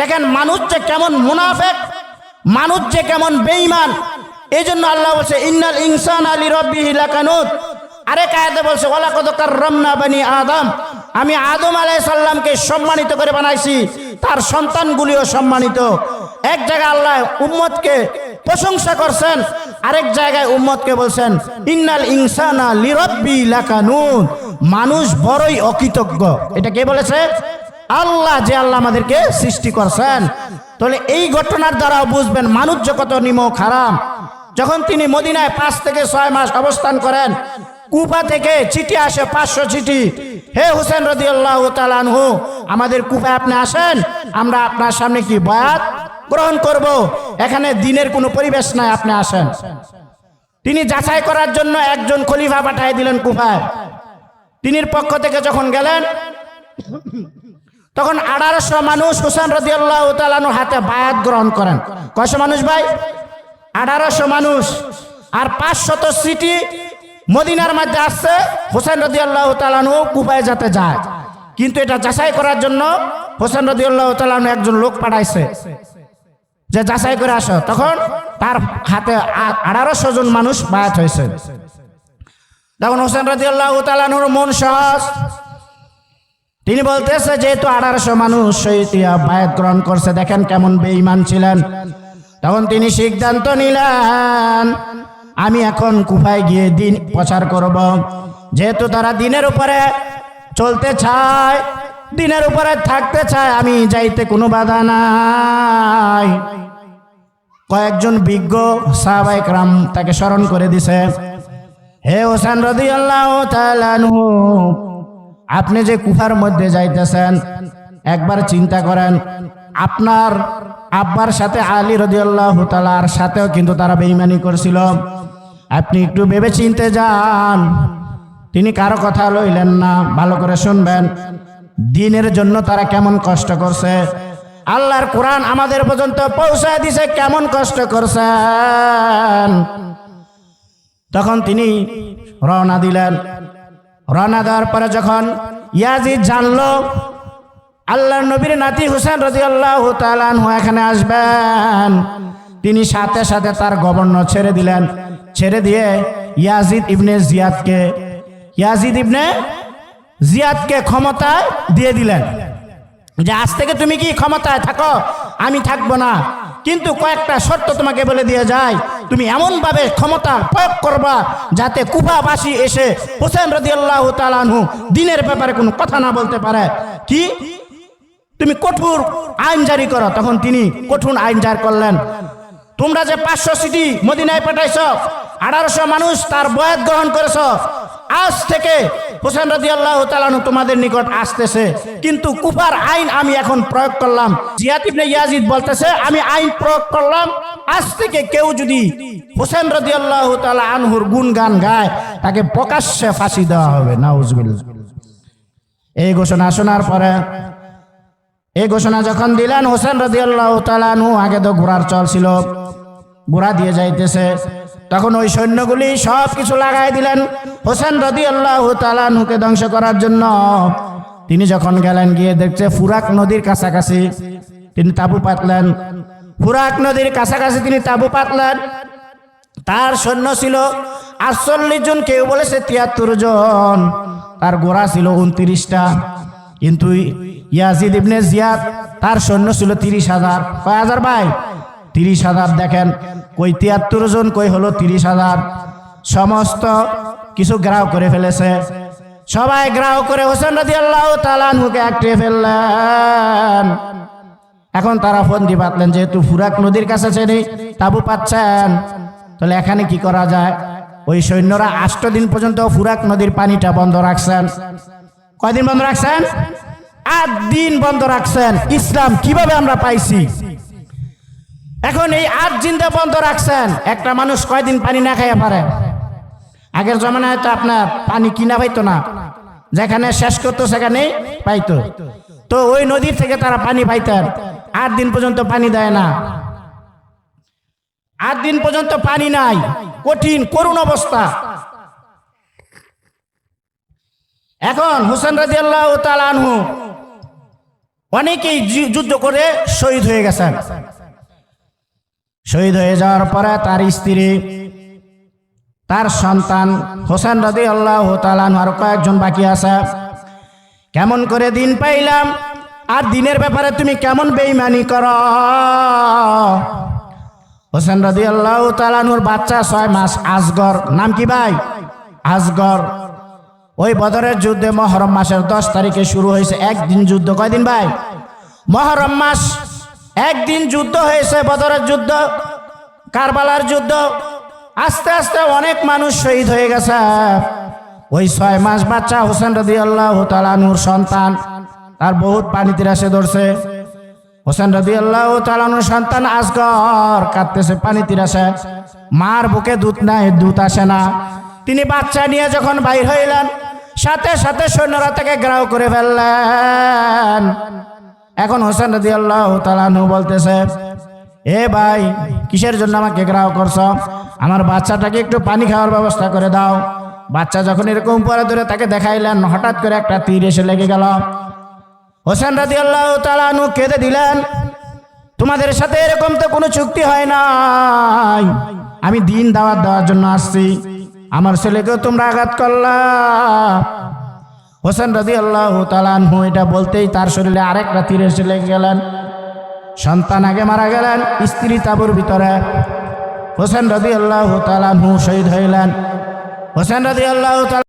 দেখেন মানুষ যে কেমন মুনাফিক, মানুষ যে কেমন বেঈমান। এই জন্য আল্লাহ বলছে ইন্নাল ইনসানা লিরাব্বিহি লাকানুত। আরেক আয়াতে বলছে ওয়ালাকাদ কাররামনা বানি আদম, আমি আদম আলাইহিস সালামকে সম্মানিত করে বানাইছি, তার সন্তানগুলিও সম্মানিত। এক জায়গায় আল্লাহ উম্মতকে প্রশংসা করছেন, আরেক জায়গায় উম্মতকে বলছেন ইন্নাল ইনসানা লিরাব্বি লাকানুত, মানুষ বড়ই অকৃতজ্ঞ। এটা কে বলেছে? আল্লাহ, যে আল্লাহ আমাদেরকে সৃষ্টি করছেন। তাহলে এই ঘটনার দ্বারা বুঝবেন মানুষ যে কত নিমক হারাম। যখন তিনি মদিনায় 5 থেকে 6 মাস অবস্থান করেন, কুফা থেকে চিঠি আসে 500 চিঠি, হে হুসেন রাদিয়াল্লাহু তাআলা আনহু, আমাদের কুফায় আপনি আসেন, আমরা আপনার সামনে কি বায়াত গ্রহণ করব, এখানে দিনের কোনো পরিবেশ নাই, আপনি আসেন। তিনি যাচাই করার জন্য একজন খলিফা পাঠিয়ে দিলেন কুফায়। তিনির পক্ষ থেকে যখন গেলেন, তখন 1800 মানুষ হুসেন রাদিয়াল্লাহু তাআলা আনহুর হাতে বায়াত গ্রহণ করেন। কয়শো মানুষ ভাই? 1800 মানুষ। আর 500 চিঠি মদিনার মধ্যে আসছে হুসেন রাদিয়াল্লাহু তাআলা আনহু কুফায় যেতে যায়, কিন্তু এটা যাচাই করার জন্য হুসেন রাদিয়াল্লাহু তাআলা আনহু একজন লোক পাঠাইছে যে যাচাই করে আসো। তখন তার হাতে 1800 জন মানুষ বায়াত হয়েছে। তখন হুসেন রাদিয়াল্লাহু তাআলা আনহুর মন সহজ, তিনি বলতেছে যেহেতু 1800 মানুষ বায়াত গ্রহণ করছে, দেখেন কেমন বেঈমান ছিলেন। তখন তিনি সিদ্ধান্ত নিলেন আমি এখন কুফায় গিয়ে দিন প্রচার করব। যেহেতু তারা দিনের উপরে চলতে চায়, দিনের উপরে থাকতে চায়, আমি যাইতে কোনো বাধা নাই। কয়েকজন বিজ্ঞ সাহাবায়ে কেরাম তাকে স্মরণ করে দিছে, হে হোসেন রাদিয়াল্লাহু তাআলা আনহু, আপনি যে কুফার মধ্যে যাইতেছেন, একবার চিন্তা করেন, আপনার আব্বার সাথে আলী রাদিয়াল্লাহু তাআলার সাথেও কিন্তু তারা বেঈমানি করছিল, আপনি একটু ভেবে চিনতে যান। তিনি কারো কথা লইলেন না, ভালো করে শুনবেন, দ্বীনের জন্য তারা কেমন কষ্ট করছে, আল্লাহর কোরআন আমাদের পর্যন্ত পৌঁছায় দিছে, কেমন কষ্ট করছেন। তখন তিনি রওনা দিলেন। রওনা দেওয়ার পরে যখন ইয়াজিদ জানলো আল্লাহর নবীর নাতি হুসেন রাদিয়াল্লাহু তাআলা আনহু এখানে আসবেন, তিনি সাথে সাথে তার গভর্নর ছেড়ে দিলেন। ছেড়ে দিয়ে ইয়াজিদ ইবনে জিয়াদকে ক্ষমতায় দিয়ে দিলেন যে আজ থেকে তুমি কি ক্ষমতায় থাকো, আমি থাকবো না, কিন্তু কয়েকটা শর্ত তোমাকে বলে দিয়ে যায়, তুমি এমন ভাবে ক্ষমতা প্রয়োগ করবা যাতে কুফাবাসী এসে হুসেন রাদিয়াল্লাহু তাআলা আনহু দ্বীনের ব্যাপারে কোনো কথা না বলতে পারে। কি? তুমি কঠোর আইন জারি করো। তখন তিনি কঠোর আইন জারি করলেন। তোমরা যে 500 চিঠি মদিনায় পাঠাইছো, 1800 মানুষ তার বয়াত গ্রহণ করেছো, আজ থেকে হুসেন রাদিয়াল্লাহু তাআলা আনহু তোমাদের নিকট আসতেছে, কিন্তু কুফার আইন আমি এখন প্রয়োগ করলাম। জিয়াদ ইবনে ইয়াজিদ বলতেছে আমি আইন প্রয়োগ করলাম, আজ থেকে কেউ যদি হুসেন রাদিয়াল্লাহু তাআলা আনহুর গুণগান গায় তাকে প্রকাশ্যে ফাঁসি দেওয়া হবে। নাউজুবিল্লাহ। এই ঘোষণা শোনার পরে, এই ঘোষণা যখন দিলেন, হুসেন রাদিয়াল্লাহু তাআলা আনহু আগে তো ঘোড়ার চল ছিল, ঘোড়া দিয়ে যাইতেছে, তখন ওই সৈন্যগুলি সব কিছু লাগাই দিলেন হুসেন রাদিয়াল্লাহু তাআলা আনহুকে ধ্বংস করার জন্য। তিনি যখন গেলেন, গিয়ে দেখছে ফুরাক নদীর কাছাকাছি, তিনি তাঁবু পাতলেন। ফুরাক নদীর কাছাকাছি তিনি তাঁবু পাতলেন। তার সৈন্য ছিল 48 জন, কেউ বলেছে 73 জন, তার ঘোড়া ছিল 29টা, কিন্তু ইয়াজিদ ইবনে জিয়াদ তার সৈন্য ছিল 30,000। কয় হাজার ভাই? 30,000। দেখেন, কই 73 জন, কই হলো 30,000। সমস্ত কিছু গ্রাহ করে ফেলেছে, সবাই গ্রাহ করে হুসেন রাদিয়াল্লাহু তাআলা আনহুকে আটকে ফেললেন। এখন তারা ফন্দি পাতলেন, যেহেতু ফুরাক নদীর কাছে ছেড়ে তাঁবু পাচ্ছেন, তাহলে এখানে কি করা যায়? ওই সৈন্যরা 8 দিন পর্যন্ত ফুরাক নদীর পানিটা বন্ধ রাখছেন। কয়দিন বন্ধ রাখছেন? 8 দিন বন্ধ রাখছেন। ইসলাম কিভাবে আমরা পাইছি? এখন এই 8 দিন বন্ধ রাখছেন, একটা মানুষ কয়দিন পানি না খাইয়া পারে? আগের জমানায় তো আপনার পানি কিনা পাইতো না, যেখানে শেষ করতো সেখানেই পাইতো। তো ওই নদীর থেকে তারা পানি পাইতেন। 8 দিন পর্যন্ত পানি দেয় না, 8 দিন পর্যন্ত পানি নাই, কঠিন করুণ অবস্থা। এখন হুসেন রাদিয়াল্লাহু তাআলা আনহু অনেকেই যুদ্ধ করে শহীদ হয়ে গেছেন। শহীদ হয়ে যাওয়ার পরে তার স্ত্রী, তার সন্তান হোসেন রাদিয়াল্লাহু তাআলা আনহু আর কয়েকজন বাকি আছে। কেমন করে দিন পাইলাম, আর দিনের ব্যাপারে তুমি কেমন বেঈমানি করো। হোসেন রাদিয়াল্লাহু তাআলা আনহুর বাচ্চা 6 মাস, আসগর। নাম কি ভাই? আসগর। ওই বদরের যুদ্ধে মুহররম মাসের 10 তারিখে শুরু হয়েছে। একদিন যুদ্ধ। কয়দিন ভাই? মুহররম মাস একদিন যুদ্ধ হয়েছে, বদরের যুদ্ধ, কারবালার যুদ্ধ। আস্তে আস্তে অনেক মানুষ শহীদ হয়ে গেছে। ওই 6 মাস বাচ্চা হোসেন রাদিয়াল্লাহু তাআলা আনহুর সন্তান, তার বহুত পানি তিরাসে ধরছে। হোসেন রাদিয়াল্লাহু তাআলা আনহুর সন্তান আসগর কাঁদতেছে পানি তিরাসে। মার বুকে দুধ নাই, দুধ আসে না। তিনি বাচ্চা নিয়ে যখন বাইর হইলেন, সাথে সাথে সৈন্যরা তাকে গ্রাও করে ফেললেন। এখন হোসেন রাদিয়াল্লাহু তাআলা আনহু বলতেছে, এ ভাই, কিসের জন্য আমাকে গ্রাও করছো? আমার বাচ্চাটাকে একটু পানি খাওয়ার ব্যবস্থা করে দাও। বাচ্চা যখন এরকম উপরে ধরে তাকে দেখাইলেন, হঠাৎ করে একটা তীর এসে লেগে গেল। হোসেন রাদিয়াল্লাহু তাআলা আনহু কেঁদে দিলেন, তোমাদের সাথে এরকম তো কোনো চুক্তি হয় নাই। আমি দিন দাওয়াত দেওয়ার জন্য আসছি, আমার ছেলেকেও তোমরা আঘাত করলা। হোসেন রাদিয়াল্লাহু তাআলা আনহু এটা বলতেই তার শরীরে আরেকটা তীর এসে লেগে গেলেন। সন্তান আগে মারা গেলেন, স্ত্রী তাঁবুর ভিতরে। হোসেন রাদিয়াল্লাহু তাআলা আনহু শহীদ হইলেন। হোসেন রাদিয়াল্লাহু তাআলা